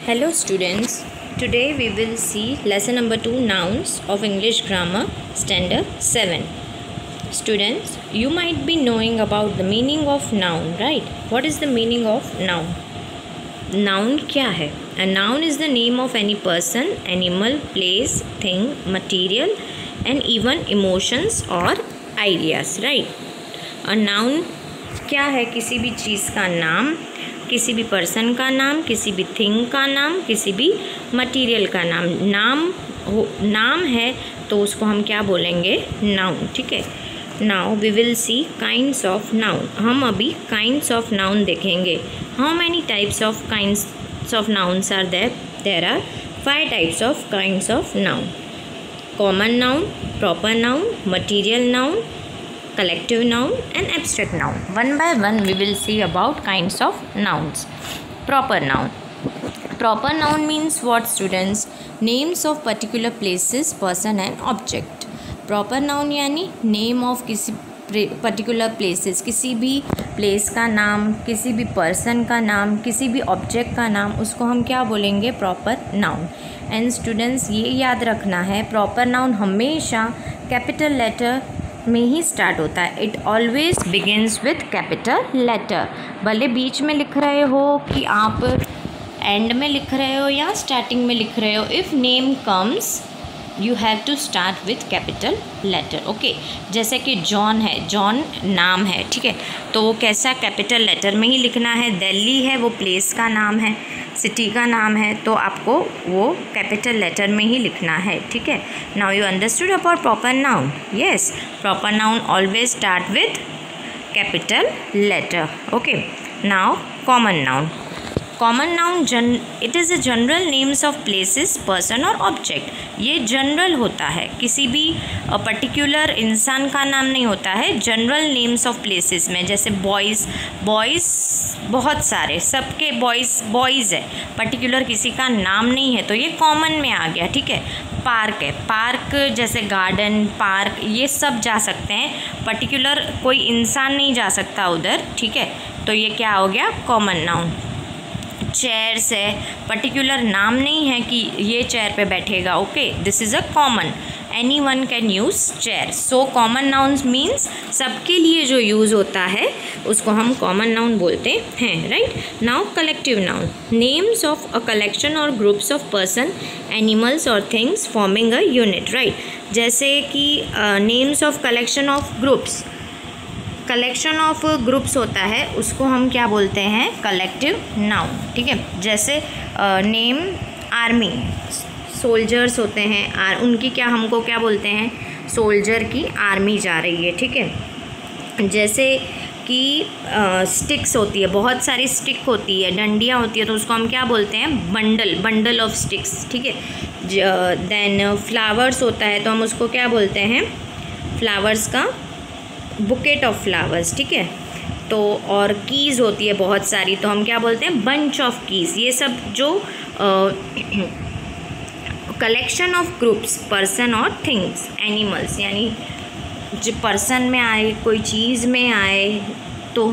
Hello students, today we will see lesson number 2 nouns of English grammar standard 7. Students, you might be knowing about the meaning of noun, right? What is the meaning of noun? Noun क्या है? A noun is the name of any person, animal, place, thing, material and even emotions or ideas, right? A noun क्या है? किसी भी चीज़ का नाम, किसी भी पर्सन का नाम, किसी भी थिंग का नाम, किसी भी मटेरियल का नाम। नाम है तो उसको हम क्या बोलेंगे? नाउन। ठीक है। Now we will see kinds of noun. हम अभी काइंड्स ऑफ नाउन देखेंगे। How many types of kinds of nouns are there? There are 5 types of kinds of noun. Common noun, proper noun, material noun, collective noun and abstract noun. One by one we will see about kinds of nouns. Proper noun. Proper noun means what, students? Names of particular places, person and object. Proper noun यानी name of किसी particular places, किसी भी place का नाम, किसी भी person का नाम, किसी भी ऑब्जेक्ट का नाम, उसको हम क्या बोलेंगे? Proper noun. एंड स्टूडेंट्स ये याद रखना है, प्रॉपर नाउन हमेशा कैपिटल लेटर में ही स्टार्ट होता है। It always begins with capital letter. भले बीच में लिख रहे हो कि आप एंड में लिख रहे हो या स्टार्टिंग में लिख रहे हो, if name comes you have to start with capital letter. Okay, जैसे कि जॉन है, जॉन नाम है, ठीक है, तो वो कैसा? कैपिटल लेटर में ही लिखना है। दिल्ली है, वो प्लेस का नाम है, सिटी का नाम है, तो आपको वो कैपिटल लेटर में ही लिखना है। ठीक है। Now you understood about proper noun? Yes, proper noun always start with capital letter. Okay. Now common noun. Common noun it is a general names of places, person और ऑब्जेक्ट। ये general होता है, किसी भी पर्टिकुलर इंसान का नाम नहीं होता है। जनरल नेम्स ऑफ प्लेसेस में जैसे बॉयज़ बहुत सारे, सबके बॉयज़ है, पर्टिकुलर किसी का नाम नहीं है, तो ये कॉमन में आ गया। ठीक है। पार्क है, पार्क जैसे गार्डन, पार्क, ये सब जा सकते हैं, पर्टिकुलर कोई इंसान नहीं जा सकता उधर। ठीक है, तो ये क्या हो गया? Common noun. चेयर्स है, पर्टिकुलर नाम नहीं है कि ये चेयर पे बैठेगा। Okay, this is a common, any one can use chair. So common nouns means सबके लिए जो यूज़ होता है उसको हम कॉमन नाउन बोलते हैं, right. Now collective noun, names of a collection और ग्रुप्स ऑफ पर्सन, एनिमल्स और things forming a unit, right. जैसे कि names of collection of groups, collection of groups होता है, उसको हम क्या बोलते हैं? Collective noun. ठीक है। जैसे नेम आर्मी, सोल्जर्स होते हैं, उनकी क्या, हमको क्या बोलते हैं? सोल्जर की आर्मी जा रही है। ठीक है। जैसे कि स्टिक्स होती है, बहुत सारी स्टिक होती है, डंडियाँ होती है, तो उसको हम क्या बोलते हैं? Bundle of sticks. ठीक है। देन फ्लावर्स होता है, तो हम उसको क्या बोलते हैं? फ्लावर्स का बुकेट ऑफ फ्लावर्स। ठीक है। तो और कीज़ होती है बहुत सारी, तो हम क्या बोलते हैं? Bunch of keys. ये सब जो कलेक्शन ऑफ ग्रुप्स, पर्सन और थिंग्स, एनिमल्स, यानी जो पर्सन में आए, कोई चीज़ में आए, तो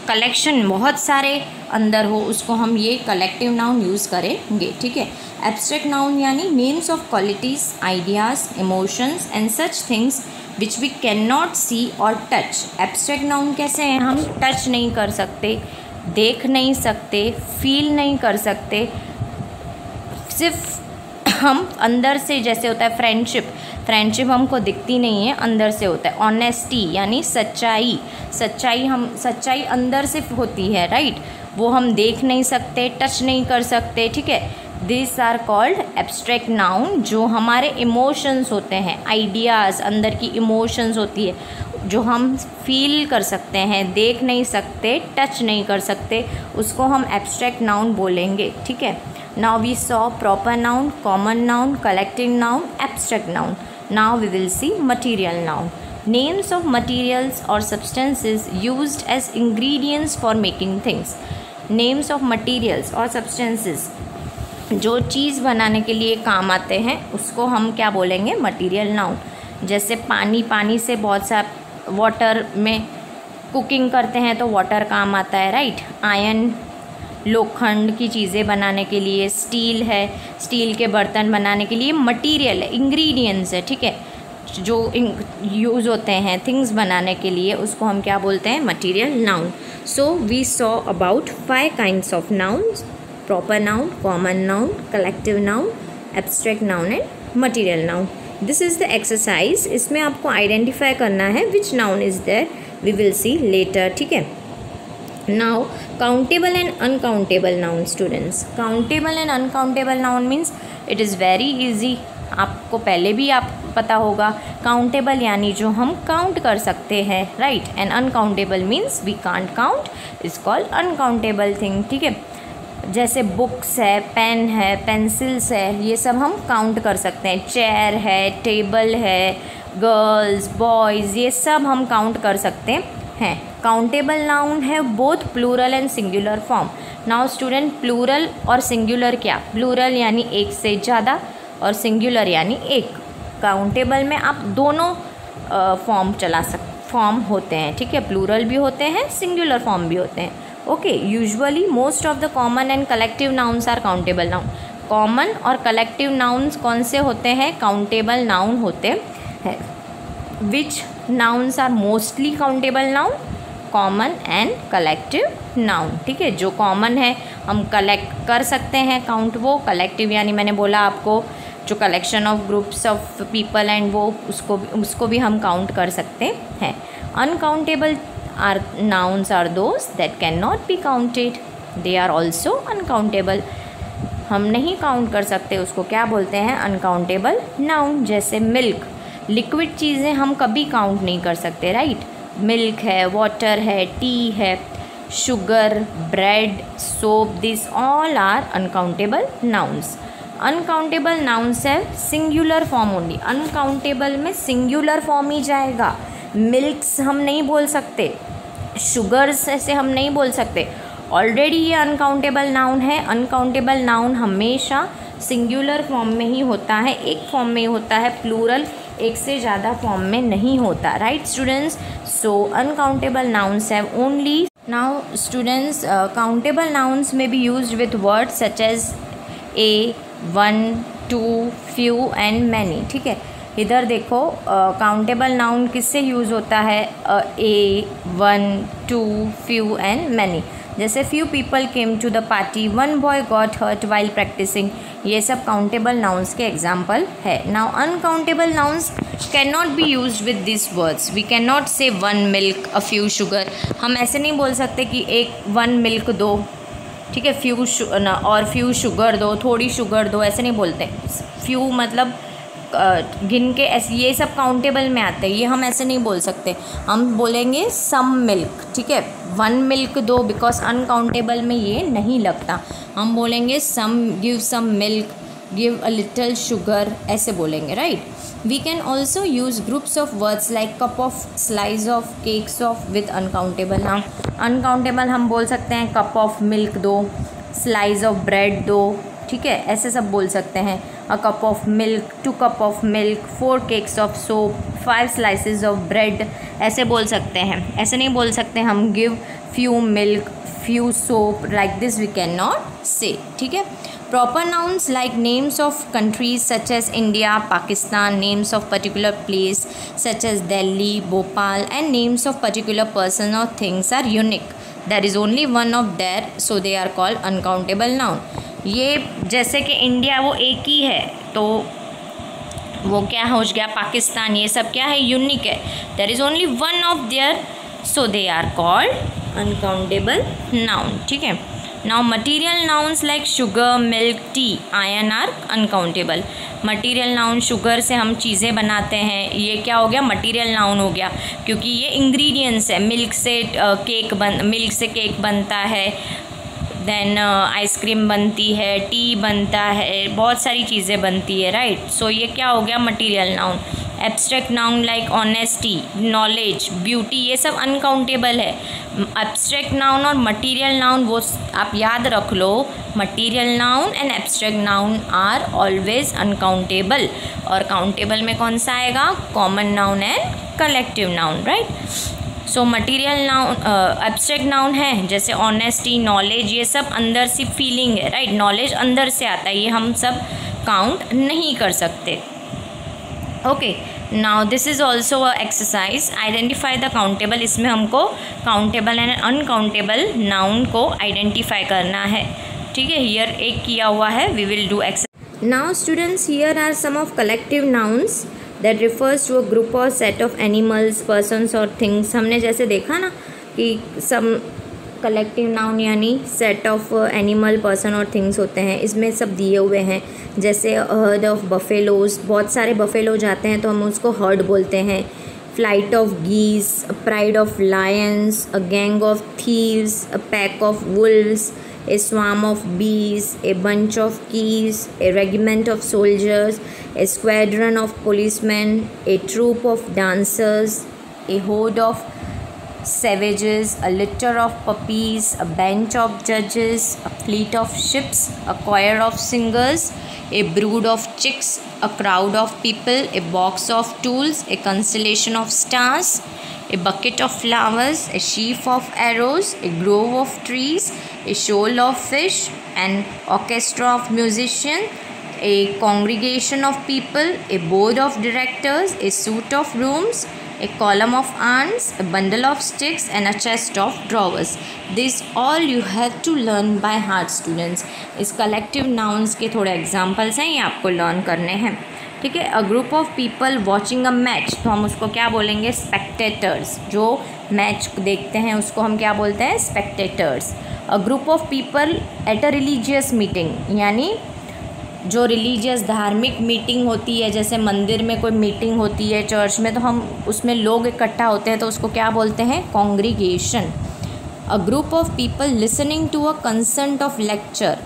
कलेक्शन बहुत सारे अंदर हो, उसको हम ये कलेक्टिव नाउन यूज़ करेंगे। ठीक है। एब्स्ट्रैक्ट नाउन यानी names of qualities, ideas, emotions and such things which we can not see और टच। एब्स्ट्रैक्ट नाउन कैसे हैं? हम टच नहीं कर सकते, देख नहीं सकते, फील नहीं कर सकते, सिर्फ हम अंदर से, जैसे होता है फ्रेंडशिप हमको दिखती नहीं है, अंदर से होता है। ऑनेस्टी यानी सच्चाई अंदर से होती है, राइट। वो हम देख नहीं सकते, टच नहीं कर सकते। ठीक है। This are called abstract noun, जो हमारे इमोशंस होते हैं, आइडियाज़, अंदर की इमोशंस होती है, जो हम फील कर सकते हैं, देख नहीं सकते, टच नहीं कर सकते, उसको हम एब्स्ट्रैक्ट नाउन बोलेंगे। ठीक है। Now we saw proper noun, common noun, collective noun, abstract noun. Now we will see material noun. Names of materials or substances used as ingredients for making things. Names of materials or substances, जो चीज़ बनाने के लिए काम आते हैं, उसको हम क्या बोलेंगे? Material noun. जैसे पानी से बहुत सा वाटर में कुकिंग करते हैं तो वाटर काम आता है, राइट। आयरन लोखंड की चीज़ें बनाने के लिए, स्टील है, स्टील के बर्तन बनाने के लिए मटेरियल है, इंग्रेडिएंट्स है, ठीक है, जो यूज़ होते हैं थिंग्स बनाने के लिए, उसको हम क्या बोलते हैं, material noun. So we saw about 5 kinds of nouns, proper noun, common noun, collective noun, abstract noun and material noun. This is the exercise. इसमें आपको आइडेंटिफाई करना है which noun is there, we will see later, ठीक है। Now countable and uncountable noun students. Countable and uncountable noun means it is very easy, आपको पहले भी आप पता होगा। काउंटेबल यानी जो हम काउंट कर सकते हैं, right, and uncountable means we can't count, is called uncountable thing, ठीक है। जैसे बुक्स है, पेन है, पेंसिल्स है, ये सब हम काउंट कर सकते हैं। चेयर है, टेबल है, गर्ल्स, बॉयज़, ये सब हम काउंट कर सकते हैं। काउंटेबल नाउन है both plural and singular form. Now student, plural और सिंगुलर क्या? प्लूरल यानी एक से ज़्यादा और सिंगुलर यानी एक। काउंटेबल में आप दोनों फॉर्म होते हैं, ठीक है, प्लूरल भी होते हैं, सिंगुलर फॉर्म भी होते हैं। Okay, usually most of the common and collective nouns are countable noun. Common और कलेक्टिव नाउन्स कौन से होते हैं? काउंटेबल नाउन होते हैं। Which nouns are mostly countable noun? Common and collective noun, ठीक है। जो कॉमन है हम कलेक्ट कर सकते हैं काउंट, वो कलेक्टिव यानी मैंने बोला आपको जो collection of groups of people and वो उसको भी हम काउंट कर सकते हैं। Uncountable are nouns are those that can not be counted, they are also uncountable. हम नहीं काउंट कर सकते, उसको क्या बोलते हैं? Uncountable noun. जैसे मिल्क, लिक्विड चीज़ें हम कभी काउंट नहीं कर सकते, राइट। मिल्क है, वाटर है, टी है, sugar, bread, soap, this all are uncountable nouns. Uncountable nouns है सिंगुलर फॉर्म ओनली। अनकाउंटेबल में सिंगुलर फॉर्म ही जाएगा। मिल्क्स हम नहीं बोल सकते, शुगर्स ऐसे हम नहीं बोल सकते, ऑलरेडी ये अनकाउंटेबल नाउन है। अनकाउंटेबल नाउन हमेशा सिंगुलर फॉर्म में ही होता है, एक फॉर्म में ही होता है, प्लूरल एक से ज़्यादा फॉर्म में नहीं होता, right students. So uncountable nouns have only. Now students, countable nouns में be used with words such as a, one, two, few and many, ठीक है। इधर देखो, काउंटेबल नाउन किससे यूज़ होता है? A, one, two, few and many. जैसे few people came to the party, one boy got hurt while practising, ये सब काउंटेबल नाउन्स के एग्जाम्पल है। Now uncountable nouns can not be used with this words. We can not say one milk, a few sugar. हम ऐसे नहीं बोल सकते कि एक वन मिल्क दो, ठीक है, और फ्यू शुगर दो, थोड़ी शुगर दो, ऐसे नहीं बोलते। फ्यू मतलब गिन के, ऐसे ये सब काउंटेबल में आते हैं, ये हम ऐसे नहीं बोल सकते। हम बोलेंगे सम मिल्क, ठीक है, वन मिल्क दो, बिकॉज अनकाउंटेबल में ये नहीं लगता। हम बोलेंगे some, give some milk, give a little sugar, ऐसे बोलेंगे, right. We can also use groups of words like cup of, slice of, cakes of with uncountable noun. Uncountable हम बोल सकते हैं कप ऑफ मिल्क दो, स्लाइस ऑफ ब्रेड दो, ठीक है, ऐसे सब बोल सकते हैं। A cup of milk, 2 cup of milk, 4 cakes of soap, 5 slices of bread, ऐसे बोल सकते हैं। ऐसे नहीं बोल सकते हम give few milk, few soap, like this we can not say, ठीक है। Proper nouns like names of countries such as India, Pakistan, names of particular place such as Delhi, Bhopal, and names of particular person और things are unique, there is only one of there, so they are called uncountable noun. ये जैसे कि India वो एक ही है, तो वो क्या हो गया, पाकिस्तान, ये सब क्या है, यूनिक है, there is only one of there, so they are called uncountable noun, ठीक है। Now material nouns like sugar, milk, tea, iron are uncountable. Material noun, sugar से हम चीज़ें बनाते हैं, ये क्या हो गया, मटीरियल नाउन हो गया, क्योंकि ये इंग्रेडिएंट्स है। मिल्क से केक बनता है, देन आइसक्रीम बनती है, टी बनता है, बहुत सारी चीज़ें बनती है, राइट। सो ये क्या हो गया, material noun. Abstract noun like honesty, knowledge, beauty, ये सब अनकाउंटेबल है। एब्स्ट्रैक्ट नाउन और मटीरियल नाउन वो आप याद रख लो, material noun and abstract noun are always uncountable. और काउंटेबल में कौन सा आएगा, common noun and collective noun, right. So material noun abstract noun है, जैसे ऑनेस्टी, नॉलेज, ये सब अंदर से फीलिंग है, राइट। नॉलेज अंदर से आता है, ये हम सब काउंट नहीं कर सकते। Okay, now this is also a exercise, identify the countable. इसमें हमको काउंटेबल एंड अनकाउंटेबल नाउन को आइडेंटिफाई करना है, ठीक है। हियर एक किया हुआ है, we will do exercise. Now students, here are some of collective nouns that refers to a group और सेट ऑफ एनिमल्स, पर्सन्स और थिंग्स। हमने जैसे देखा ना कि सम कलेक्टिव नाउन यानी सेट ऑफ एनिमल, पर्सन और थिंग्स होते हैं, इसमें सब दिए हुए हैं। जैसे हर्ड ऑफ बफेलोज, बहुत सारे बफेलो जाते हैं तो हम उसको हर्ड बोलते हैं। फ्लाइट ऑफ गीस, pride of Lions, a gang of thieves, a pack of Wolves, a swarm of bees, a bunch of keys, a regiment of soldiers, a squadron of policemen, a troop of dancers, a horde of savages, a litter of puppies, a bench of judges, a fleet of ships, a choir of singers, a brood of chicks, a crowd of people, a box of tools, a constellation of stars, a bucket of flowers, a sheaf of arrows, a grove of trees, a shoal of fish, an orchestra of musicians, a congregation of people, a board of directors, a suite of rooms, a column of ants, a bundle of sticks, and a chest of drawers. This all you have to learn by heart, students. इस collective nouns के थोड़े examples हैं, ये आपको learn करने हैं, ठीक है। अ group of people watching a match, तो हम उसको क्या बोलेंगे? स्पेक्टेटर्स। जो मैच देखते हैं उसको हम क्या बोलते हैं? Spectators. A group of people at a religious meeting, यानी जो रिलीजियस धार्मिक मीटिंग होती है, जैसे मंदिर में कोई मीटिंग होती है चर्च में, तो हम उसमें लोग इकट्ठा होते हैं तो उसको क्या बोलते हैं? Congregation. A group of people listening to a concert of lecture,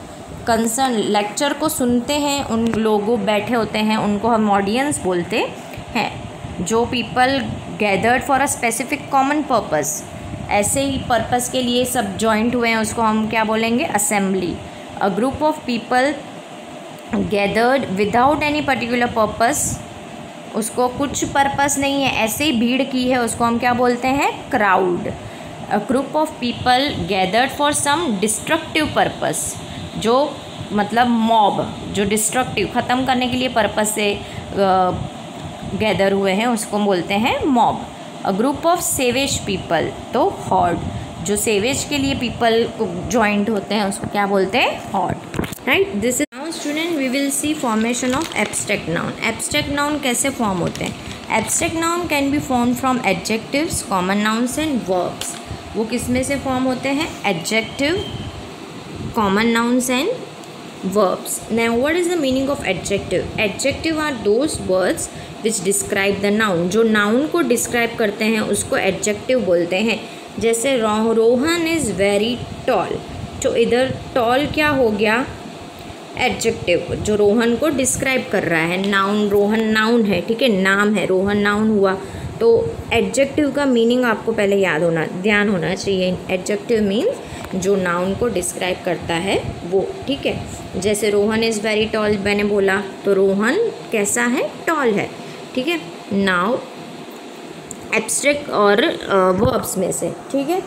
concern lecture को सुनते हैं, उन लोगों बैठे होते हैं, उनको हम ऑडियंस बोलते हैं। जो people gathered for a specific common purpose, ऐसे ही पर्पस के लिए सब जॉइंट हुए हैं, उसको हम क्या बोलेंगे? Assembly. A group of people gathered without any particular purpose, उसको कुछ पर्पस नहीं है, ऐसे ही भीड़ की है, उसको हम क्या बोलते हैं? Crowd. A group of people gathered for some destructive purpose, जो मतलब मॉब, जो डिस्ट्रक्टिव, ख़त्म करने के लिए पर्पस से गैदर हुए हैं, उसको बोलते हैं mob. A group of savage people, तो हॉर्ड, जो सेवेज के लिए पीपल जॉइंट होते हैं उसको क्या बोलते हैं? Hoard, right. This is now student we will see formation of abstract noun. Abstract noun कैसे फॉर्म होते हैं? Abstract noun can be form from adjectives, common nouns and verbs. वो किस में से फॉर्म होते हैं? Adjective, common nouns and verbs. Now what is the meaning of adjective? Adjective are those words which describe the noun. जो noun को describe करते हैं उसको adjective बोलते हैं। जैसे रोहन is very tall, तो इधर tall क्या हो गया? एडजेक्टिव, जो रोहन को डिस्क्राइब कर रहा है। नाउन, रोहन नाउन है, ठीक है, नाम है, रोहन नाउन हुआ। तो एडजेक्टिव का मीनिंग आपको पहले ध्यान होना चाहिए। एडजेक्टिव मीन्स जो नाउन को डिस्क्राइब करता है वो, ठीक है। जैसे रोहन इज़ वेरी टॉल मैंने बोला, तो रोहन कैसा है? टॉल है, ठीक है। नाउ एब्स्ट्रैक्ट और वर्ब्स में से, ठीक है।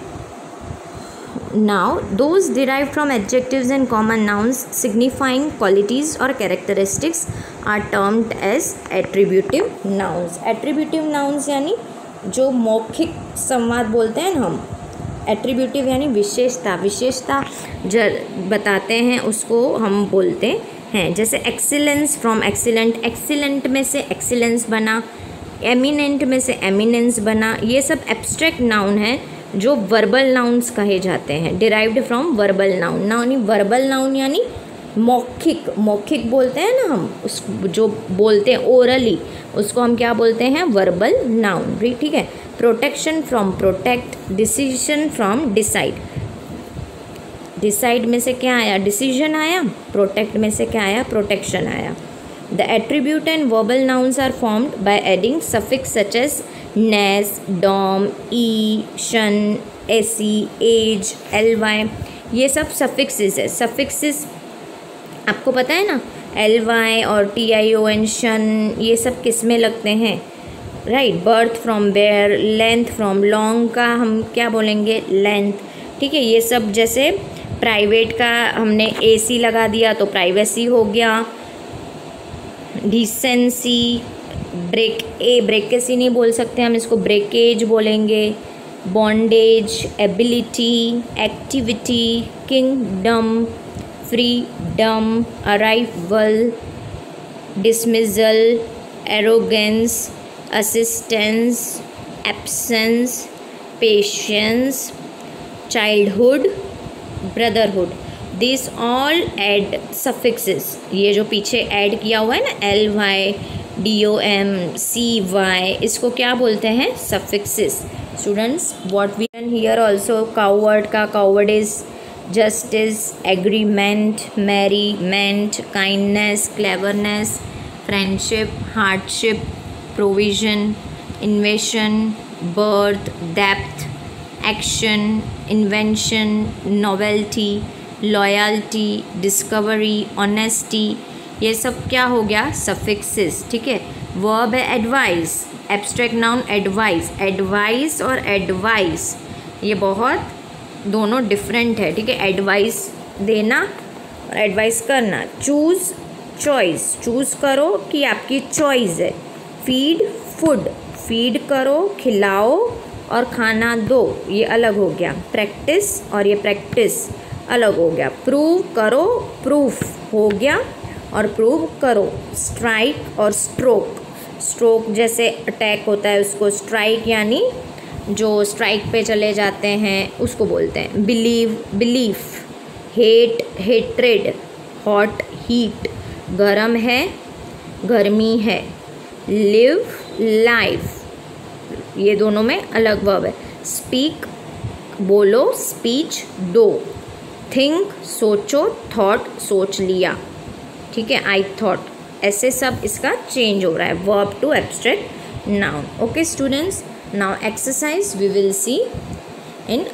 Now, those derived from adjectives and common nouns signifying qualities or characteristics are termed as attributive nouns. Attributive nouns यानी जो मौखिक संवाद बोलते हैं ना हम, attributive यानी विशेषता बताते हैं, उसको हम बोलते हैं। जैसे excellence from excellent, excellent में से excellence बना, eminent में से eminence बना, ये सब abstract noun है जो वर्बल नाउन्स कहे जाते हैं, derived from verbal noun. Noun verbal noun यानी मौखिक बोलते हैं ना हम, उस जो बोलते हैं ओरली, उसको हम क्या बोलते हैं? वर्बल नाउन, ठीक है। Protection from protect, decision from decide, decide में से क्या आया? डिसीजन आया। प्रोटेक्ट में से क्या आया? प्रोटेक्शन आया। The attribute and verbal nouns are formed by adding suffix such as ness, dom, ee, tion, acy, as, ly, ये सब सफिक्सेस है। सफिक्सेस आपको पता है ना, ly और tion, शन, ये सब किस में लगते हैं? Right, birth from bear, length from long का हम क्या बोलेंगे, लेंथ, ठीक है। ये सब जैसे प्राइवेट का हमने AC लगा दिया तो प्राइवेसी हो गया। डिसेंसी, ब्रेकेसी नहीं बोल सकते हम, इसको ब्रेकेज बोलेंगे। Bondage, ability, activity, kingdom, freedom, arrival, dismissal, arrogance, assistance, absence, patience, childhood, brotherhood. This all add suffixes, ये जो पीछे ऐड किया हुआ है ना LY, DOM, CY, इसको क्या बोलते हैं, suffixes. Students, what we can hear also, coward का cowardice, justice, agreement, merriment, kindness, cleverness, friendship, hardship, provision, invasion, birth, depth, action, invention, novelty, loyalty, discovery, honesty, ये सब क्या हो गया, सफिक्सेस, ठीक है। वर्ब है advice, abstract noun advice, advice और एडवाइस ये बहुत दोनों डिफरेंट है, ठीक है। एडवाइस देना और एडवाइस करना। चूज़, चॉइस, चूज़ करो कि आपकी चॉइस है। फीड, फूड, फीड करो, खिलाओ और खाना दो, ये अलग हो गया। प्रैक्टिस और ये प्रैक्टिस अलग हो गया। प्रूव करो, प्रूफ हो गया और प्रूव करो। स्ट्राइक और स्ट्रोक, स्ट्रोक जैसे अटैक होता है उसको स्ट्राइक, यानी जो स्ट्राइक पे चले जाते हैं उसको बोलते हैं। Believe, belief, hate, hatred, hot, heat, गरम है, गर्मी है। लिव, लाइफ, ये दोनों में अलग वर्ब है। स्पीक, बोलो, स्पीच दो। थिंक, सोचो, थॉट, सोच लिया, ठीक है, आई थॉट, ऐसे सब इसका चेंज हो रहा है, verb to abstract noun. Okay students, now exercise we will see in